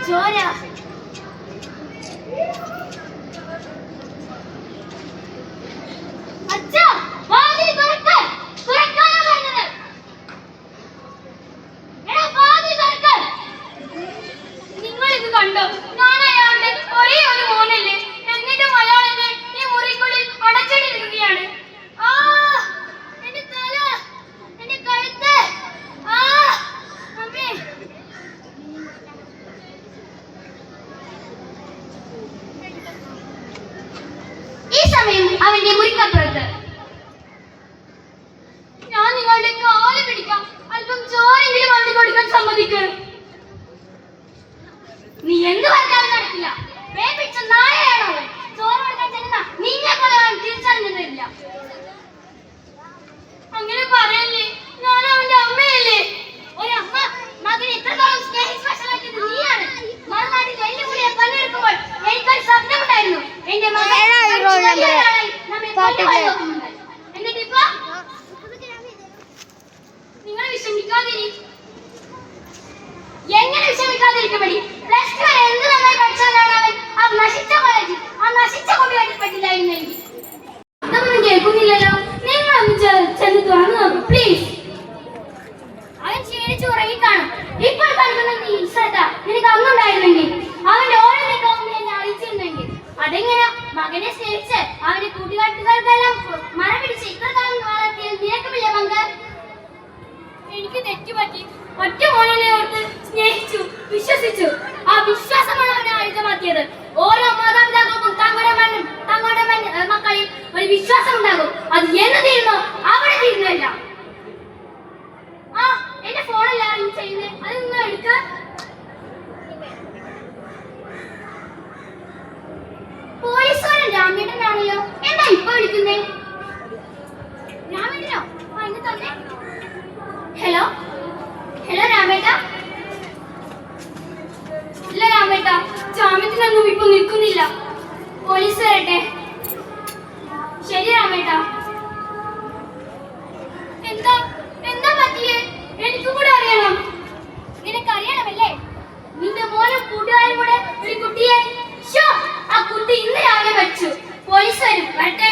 ചോര. അച്ഛാ, വാതിൽ തുറക്ക്. തുറക്കാനാ പറഞ്ഞത്. എടാ, വാതിൽ തുറക്ക്. നിങ്ങൾ ഇത് കണ്ടോ? ഞാൻ അയാളുടെ ഒരേ ഒരു മോനല്ലേ. എന്നിട്ടും അയാൾ എന്നെ ഈ മുറിക്കുള്ളിൽ അടച്ചിട്ടിരിക്കുകയാണ്. ആ, എന്റെ തല, എന്റെ കഴുത്ത്. ആ, അമ്മേ. ഈ സമയം അവന്റെ മുറിക്കപ്പുറത്ത് ഞാൻ നിങ്ങളുടെ കാല് പിടിക്കാം, അല്പം ചോരെങ്കിലും അവന് കൊടുക്കാൻ സമ്മതിക്ക്. നീ എന്ത് പറഞ്ഞാലും നടക്കില്ല. പിടിച്ച നായയാണോ അവൻ? ചോറ് കൊടുക്കാൻ ചെല്ലുന്ന നിന്നെ പോലെ അവൻ തിരിച്ചറിഞ്ഞില്ല. അങ്ങനെ പറയല്ലേ, ഞാൻ അവന്റെ അമ്മയല്ലേ. ഒരമ്മ മകനെ ഇത്രത്തോളം സ്നേഹിച്ചാക്കിയത് നീയാണ്. മറുനാട്ടിൽ എന്റെ കൂടെ പങ്കെടുക്കുമ്പോൾ എനിക്കൊരു സ്വപ്നമുണ്ടായിരുന്നു. എന്റെ മകൻ എന്നിട്ടിപ്പോ നിങ്ങൾ വിഷമിക്കാതിരി. എങ്ങനെ വിഷമിക്കാതിരിക്കുമ്പടി? പ്ലസ് ടു വരെ എന്ത് നന്നായി പഠിച്ചവനാണ് അവൻ. ആ നശിച്ച കോളേജിൽ, ആ നശിച്ച കൊണ്ടുപോയിട്ടില്ലായിരുന്നെങ്കിൽ. അതൊന്നും കേൾക്കുന്നില്ലല്ലോ. നിങ്ങൾ ഒന്ന് ചെന്ന് തുറന്നു നോക്കൂ പ്ലീസ്. അവൻ ക്ഷീണിച്ചു ഉറങ്ങിക്കാണും. ഇപ്പോൾ കൽക്കുന്ന നീ ശ്രദ്ധ നിനക്ക് അന്നുണ്ടായിരുന്നെങ്കിൽ, അവന്റെ ഓരോ നീക്കവും എന്നെ അറിയിച്ചിരുന്നെങ്കിൽ. അതെങ്ങനെ മകനെ സ്നേഹിച്ച് അവന്റെ കൂട്ടുകാർക്കെല്ലാം മരം പിടിച്ച് ഇത്രകാലം വളർത്തിയത് നിനക്കുമില്ല പങ്ക്. എനിക്ക് തെറ്റുപറ്റി. ഒറ്റ മോനെ ഓർത്ത് സ്നേഹിച്ചു, വിശ്വസിച്ചു. ആ വിശ്വാസമാണ് അവനെ ആയുധമാക്കിയത്. ഓരോ മാതാപിതാക്കൾക്കും തങ്ങളുടെ മക്കളിൽ ഒരു വിശ്വാസം ഉണ്ടാകും. അത് എന്ന് തീരുന്നോ അവിടെ തീരുന്നില്ല. ആ, എന്റെ ഫോണല്ല ചെയ്യുന്നത്. അത് നിങ്ങൾ എടുക്ക. പോലീസുകാരൻ രാമേട്ടനാണല്ലോ. എന്താ ഇപ്പൊ വിളിക്കുന്നേ? രാമേട്ടനോ? ആ, ഇന്ന് തന്നെ. ഹലോ ഹലോ രാമേട്ട. ഇല്ല രാമേട്ട, ജാമ്യത്തിനൊന്നും ഇപ്പൊ നിൽക്കുന്നില്ല. പോലീസ് വരട്ടെ. ശരി രാമേട്ട. എന്താ എന്താ പറ്റിയേ? എനിക്ക് കൂടെ അറിയണം. നിനക്കറിയണമല്ലേ? നിന്റെ മോനും കൂട്ടുകാരും കൂടെ ഒരു കുട്ടിയെ, ആ കുട്ടി ഇന്ന് രാവിലെ മരിച്ചു. പോലീസ് വരും. വരട്ടെ.